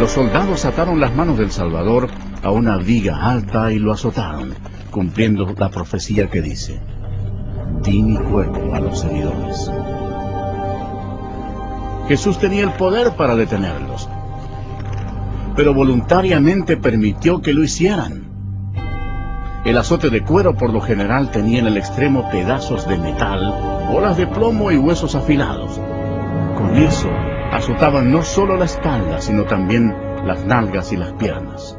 Los soldados ataron las manos del Salvador a una viga alta y lo azotaron, cumpliendo la profecía que dice: di mi cuerpo a los seguidores. Jesús tenía el poder para detenerlos, pero voluntariamente permitió que lo hicieran. El azote de cuero por lo general tenía en el extremo pedazos de metal, bolas de plomo y huesos afilados. Con eso azotaban no solo la espalda, sino también las nalgas y las piernas.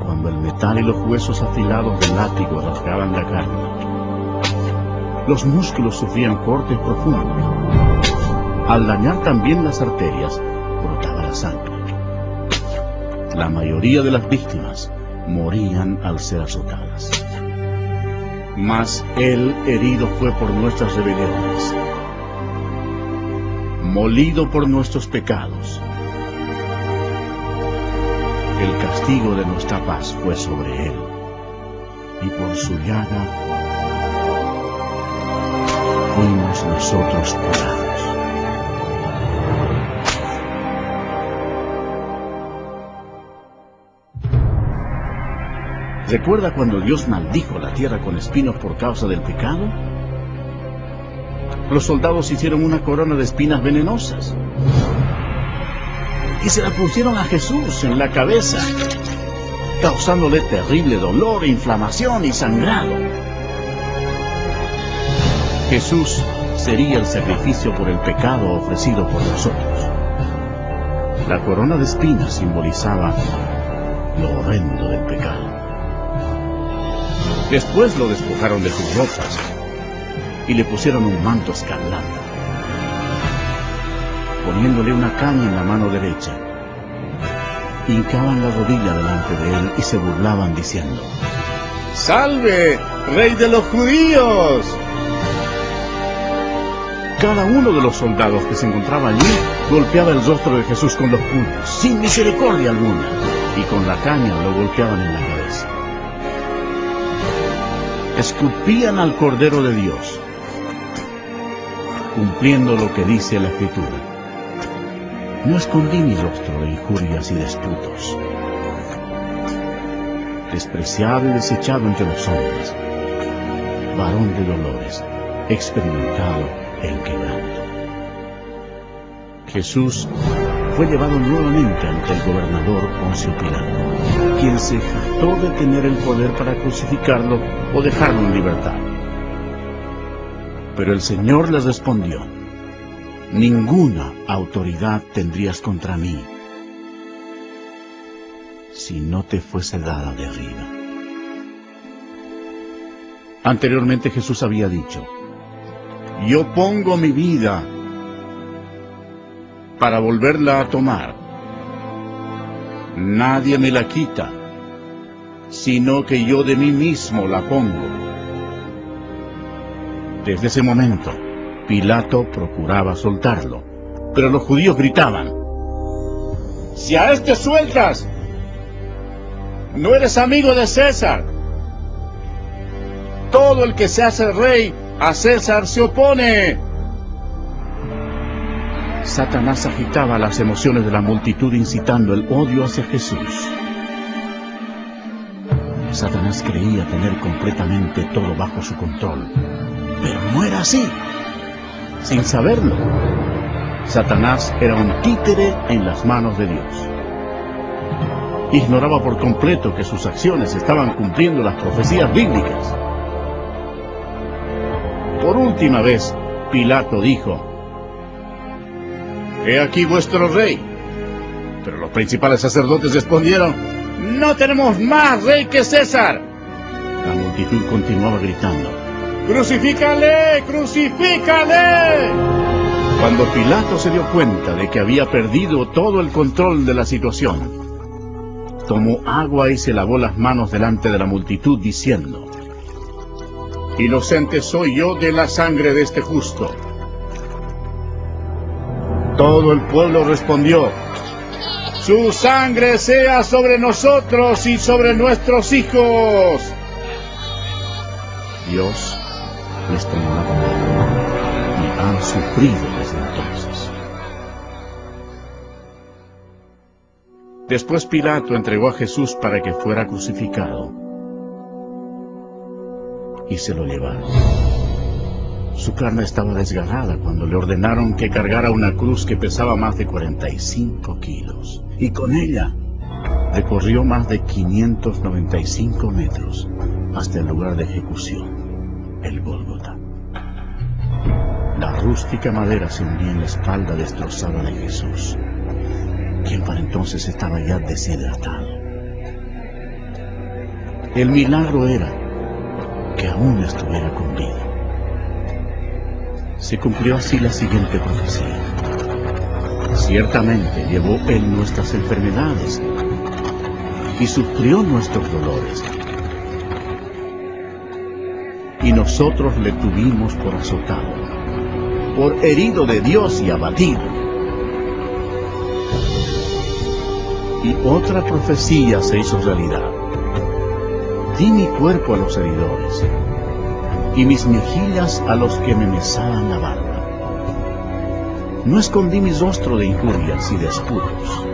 Cuando el metal y los huesos afilados del látigo rasgaban la carne, los músculos sufrían cortes profundos. Al dañar también las arterias, brotaba la sangre. La mayoría de las víctimas morían al ser azotadas. Mas Él herido fue por nuestras rebeliones, molido por nuestros pecados. El castigo de nuestra paz fue sobre Él, y por su llaga fuimos nosotros curados. ¿Recuerda cuando Dios maldijo la tierra con espinos por causa del pecado? Los soldados hicieron una corona de espinas venenosas y se la pusieron a Jesús en la cabeza, causándole terrible dolor, inflamación y sangrado. Jesús sería el sacrificio por el pecado ofrecido por nosotros. La corona de espinas simbolizaba lo horrendo del pecado. Después lo despojaron de sus ropas y le pusieron un manto escarlata, poniéndole una caña en la mano derecha. Hincaban la rodilla delante de él y se burlaban diciendo: ¡Salve, Rey de los judíos! Cada uno de los soldados que se encontraba allí golpeaba el rostro de Jesús con los puños, sin misericordia alguna, y con la caña lo golpeaban en la cabeza. Escupían al Cordero de Dios, cumpliendo lo que dice la Escritura: no escondí mi rostro de injurias y disputos. Despreciado y desechado entre los hombres, varón de dolores, experimentado en quebranto. Jesús fue llevado nuevamente ante el gobernador Poncio Pilato, quien se jactó de tener el poder para crucificarlo o dejarlo en libertad. Pero el Señor les respondió: ninguna autoridad tendrías contra mí si no te fuese dada de arriba. Anteriormente Jesús había dicho: yo pongo mi vida para volverla a tomar. Nadie me la quita, sino que yo de mí mismo la pongo. Desde ese momento, Pilato procuraba soltarlo, pero los judíos gritaban: si a este sueltas, no eres amigo de César. Todo el que se hace rey, a César se opone. Satanás agitaba las emociones de la multitud, incitando el odio hacia Jesús. Satanás creía tener completamente todo bajo su control, pero no era así. Sin saberlo, Satanás era un títere en las manos de Dios. Ignoraba por completo que sus acciones estaban cumpliendo las profecías bíblicas. Por última vez, Pilato dijo: he aquí vuestro rey. Pero los principales sacerdotes respondieron: no tenemos más rey que César. La multitud continuaba gritando: ¡crucifícale! ¡Crucifícale! Cuando Pilato se dio cuenta de que había perdido todo el control de la situación, tomó agua y se lavó las manos delante de la multitud, diciendo: inocente soy yo de la sangre de este justo. Todo el pueblo respondió: su sangre sea sobre nosotros y sobre nuestros hijos. Dios les tomó la palabra y han sufrido desde entonces. Después Pilato entregó a Jesús para que fuera crucificado. Y se lo llevaron. Su carne estaba desgarrada cuando le ordenaron que cargara una cruz que pesaba más de 45 kilos. Y con ella recorrió más de 595 metros hasta el lugar de ejecución, el Gólgota. La rústica madera se hundía en la espalda destrozada de Jesús, quien para entonces estaba ya deshidratado. El milagro era que aún estuviera con vida. Se cumplió así la siguiente profecía. Ciertamente llevó Él nuestras enfermedades y sufrió nuestros dolores. Y nosotros le tuvimos por azotado, por herido de Dios y abatido. Y otra profecía se hizo realidad. Di mi cuerpo a los heridores, y mis mejillas a los que me mesaban la barba. No escondí mi rostro de injurias y de escudos.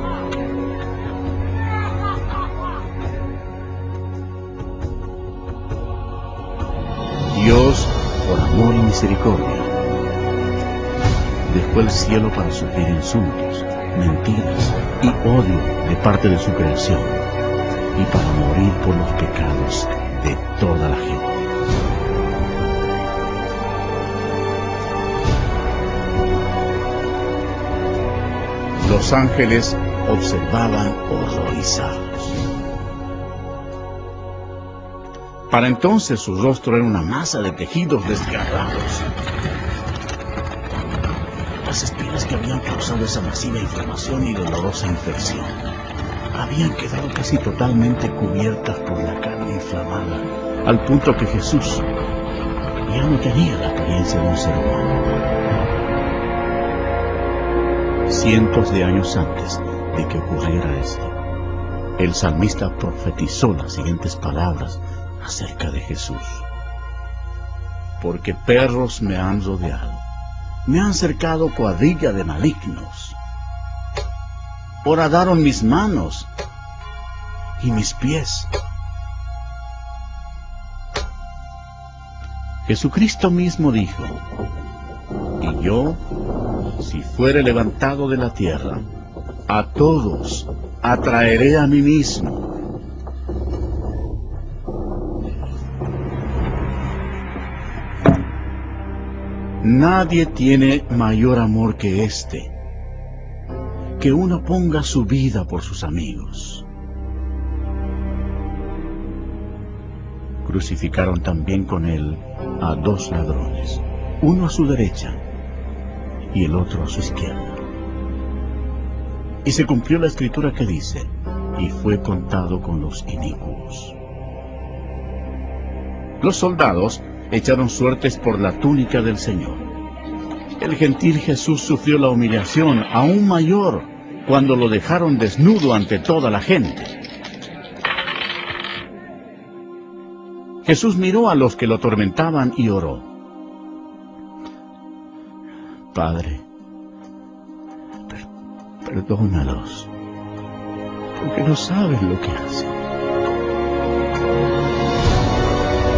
Dios, por amor y misericordia, dejó el cielo para sufrir insultos, mentiras y odio de parte de su creación, y para morir por los pecados de toda la gente. Los ángeles observaban horrorizados. Para entonces su rostro era una masa de tejidos desgarrados. Las espinas que habían causado esa masiva inflamación y dolorosa infección habían quedado casi totalmente cubiertas por la carne inflamada, al punto que Jesús ya no tenía la apariencia de un ser humano. Cientos de años antes de que ocurriera esto, el salmista profetizó las siguientes palabras acerca de Jesús. Porque perros me han rodeado, me han cercado cuadrilla de malignos. Horadaron mis manos y mis pies. Jesucristo mismo dijo: y yo, si fuere levantado de la tierra, a todos atraeré a mí mismo. Nadie tiene mayor amor que este, que uno ponga su vida por sus amigos. Crucificaron también con él a dos ladrones, uno a su derecha y el otro a su izquierda. Y se cumplió la escritura que dice: y fue contado con los inicuos. Los soldados echaron suertes por la túnica del Señor. El gentil Jesús sufrió la humillación aún mayor cuando lo dejaron desnudo ante toda la gente. Jesús miró a los que lo atormentaban y oró: Padre, perdónalos, porque no saben lo que hacen.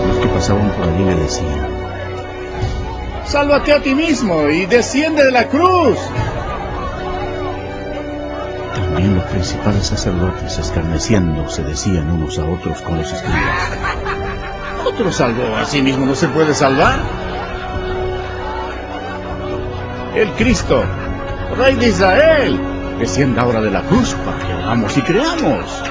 Los que pasaban por allí le decían: sálvate a ti mismo y desciende de la cruz. También los principales sacerdotes, escarneciendo, se decían unos a otros con los escribas: ¿otro salvó a sí mismo no se puede salvar? El Cristo, Rey de Israel, descienda ahora de la cruz para que oramos y creamos.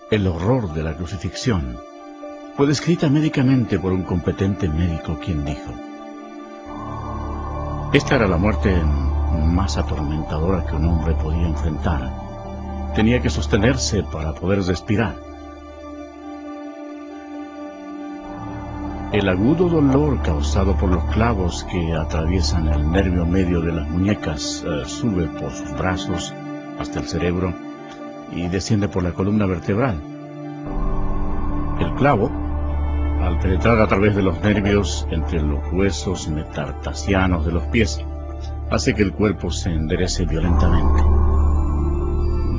El horror de la crucifixión fue descrita médicamente por un competente médico, quien dijo: esta era la muerte más atormentadora que un hombre podía enfrentar. Tenía que sostenerse para poder respirar. El agudo dolor causado por los clavos que atraviesan el nervio medio de las muñecas sube por sus brazos hasta el cerebro y desciende por la columna vertebral. El clavo al penetrar a través de los nervios entre los huesos metatarsianos de los pies, hace que el cuerpo se enderece violentamente.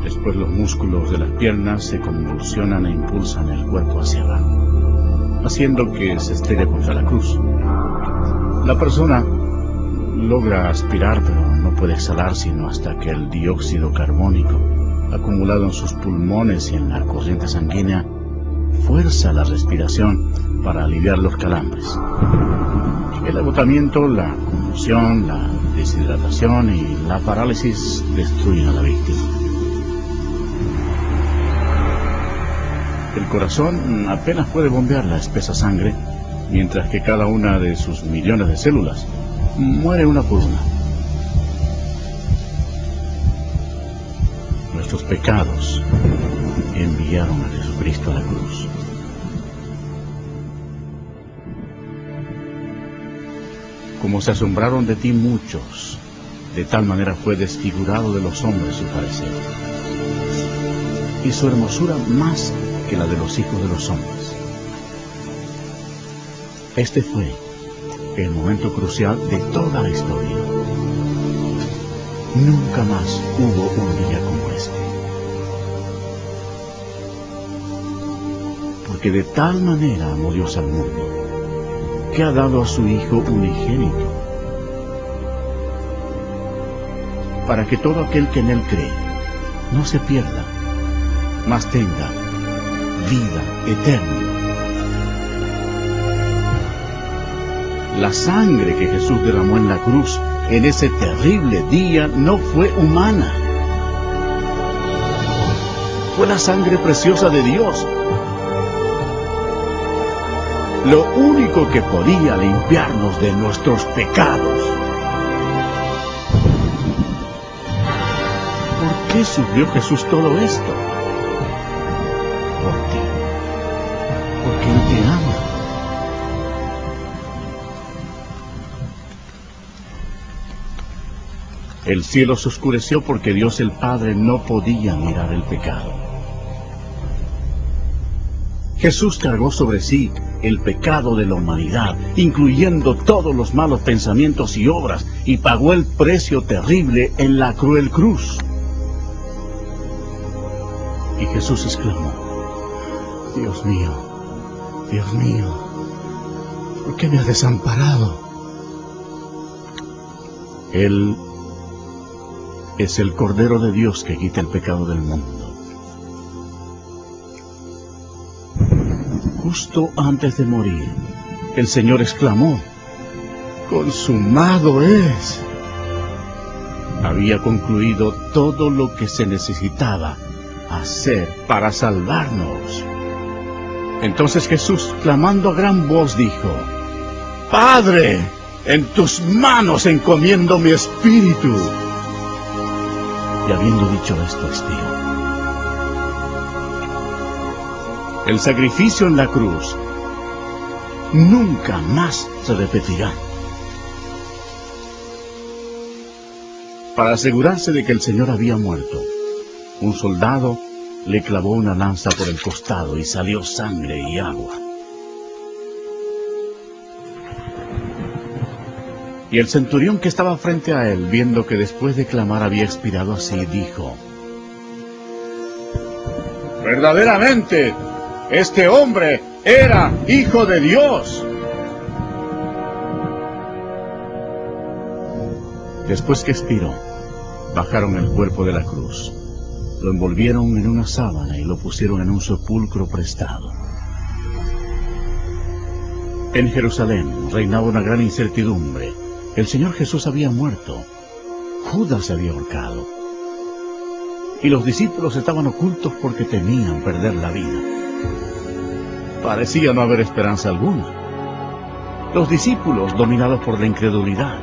Después los músculos de las piernas se convulsionan e impulsan el cuerpo hacia abajo, haciendo que se estrelle contra la cruz. La persona logra aspirar, pero no puede exhalar sino hasta que el dióxido carbónico, acumulado en sus pulmones y en la corriente sanguínea, fuerza la respiración para aliviar los calambres. El agotamiento, la conmoción, la deshidratación y la parálisis destruyen a la víctima. El corazón apenas puede bombear la espesa sangre, mientras que cada una de sus millones de células muere una por una. Nuestros pecados enviaron a Jesucristo a la cruz. Como se asombraron de ti muchos, de tal manera fue desfigurado de los hombres su parecer, y su hermosura más que la de los hijos de los hombres. Este fue el momento crucial de toda la historia. Nunca más hubo un día como este. Porque de tal manera amó Dios al mundo, que ha dado a su Hijo unigénito, para que todo aquel que en Él cree no se pierda, mas tenga vida eterna. La sangre que Jesús derramó en la cruz en ese terrible día no fue humana. Fue la sangre preciosa de Dios. Lo único que podía limpiarnos de nuestros pecados. ¿Por qué sufrió Jesús todo esto? Por ti. Porque Él te ama. El cielo se oscureció porque Dios el Padre no podía mirar el pecado. Jesús cargó sobre sí el pecado de la humanidad, incluyendo todos los malos pensamientos y obras, y pagó el precio terrible en la cruel cruz. Y Jesús exclamó: Dios mío, ¿por qué me has desamparado? Él es el Cordero de Dios que quita el pecado del mundo. Justo antes de morir, el Señor exclamó: ¡consumado es! Había concluido todo lo que se necesitaba hacer para salvarnos. Entonces Jesús, clamando a gran voz, dijo: Padre, en tus manos encomiendo mi espíritu. Y habiendo dicho esto, expiró. El sacrificio en la cruz nunca más se repetirá. Para asegurarse de que el Señor había muerto, un soldado le clavó una lanza por el costado y salió sangre y agua. Y el centurión que estaba frente a él, viendo que después de clamar había expirado así, dijo: verdaderamente, este hombre era Hijo de Dios. Después que expiró, bajaron el cuerpo de la cruz, lo envolvieron en una sábana y lo pusieron en un sepulcro prestado. En Jerusalén reinaba una gran incertidumbre. El Señor Jesús había muerto. Judas se había ahorcado. Y los discípulos estaban ocultos porque temían perder la vida. Parecía no haber esperanza alguna. Los discípulos, dominados por la incredulidad,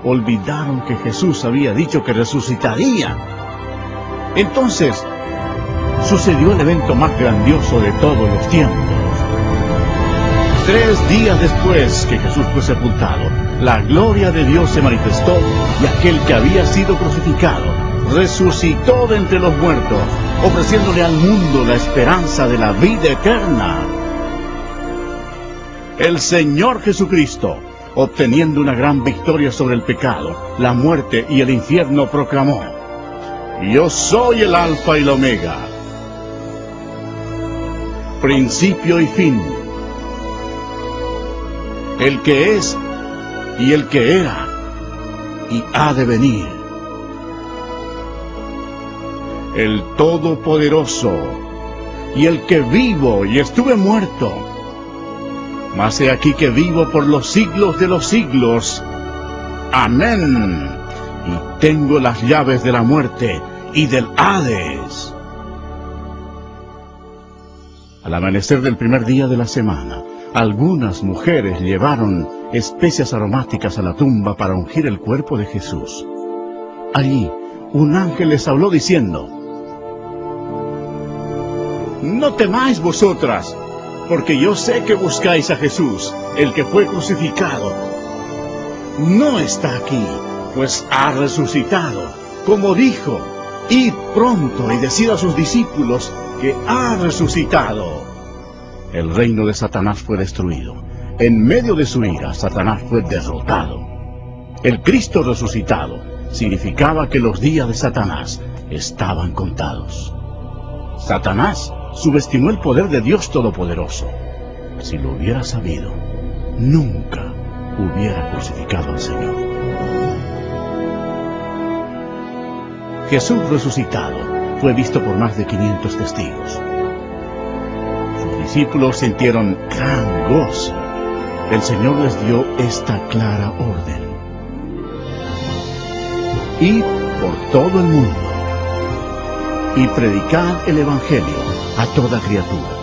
olvidaron que Jesús había dicho que resucitaría. Entonces, sucedió el evento más grandioso de todos los tiempos. 3 días después que Jesús fue sepultado, la gloria de Dios se manifestó y aquel que había sido crucificado resucitó de entre los muertos, ofreciéndole al mundo la esperanza de la vida eterna. el Señor Jesucristo, obteniendo una gran victoria sobre el pecado, la muerte y el infierno, proclamó: Yo soy el Alfa y el Omega, principio y fin, el que es y el que era y ha de venir, el Todopoderoso, y el que vivo y estuve muerto, mas he aquí que vivo por los siglos de los siglos. Amén. Y tengo las llaves de la muerte y del Hades. Al amanecer del primer día de la semana, algunas mujeres llevaron especias aromáticas a la tumba para ungir el cuerpo de Jesús. Allí, un ángel les habló diciendo: No temáis vosotras, porque yo sé que buscáis a Jesús, el que fue crucificado. No está aquí, pues ha resucitado, como dijo. Id pronto y decid a sus discípulos que ha resucitado. El reino de Satanás fue destruido. En medio de su ira, Satanás fue derrotado. El Cristo resucitado significaba que los días de Satanás estaban contados. Satanás subestimó el poder de Dios Todopoderoso. Si lo hubiera sabido, nunca hubiera crucificado al Señor. Jesús resucitado fue visto por más de 500 testigos. Sus discípulos sintieron gran gozo. El Señor les dio esta clara orden: Id por todo el mundo y predicad el Evangelio a toda criatura.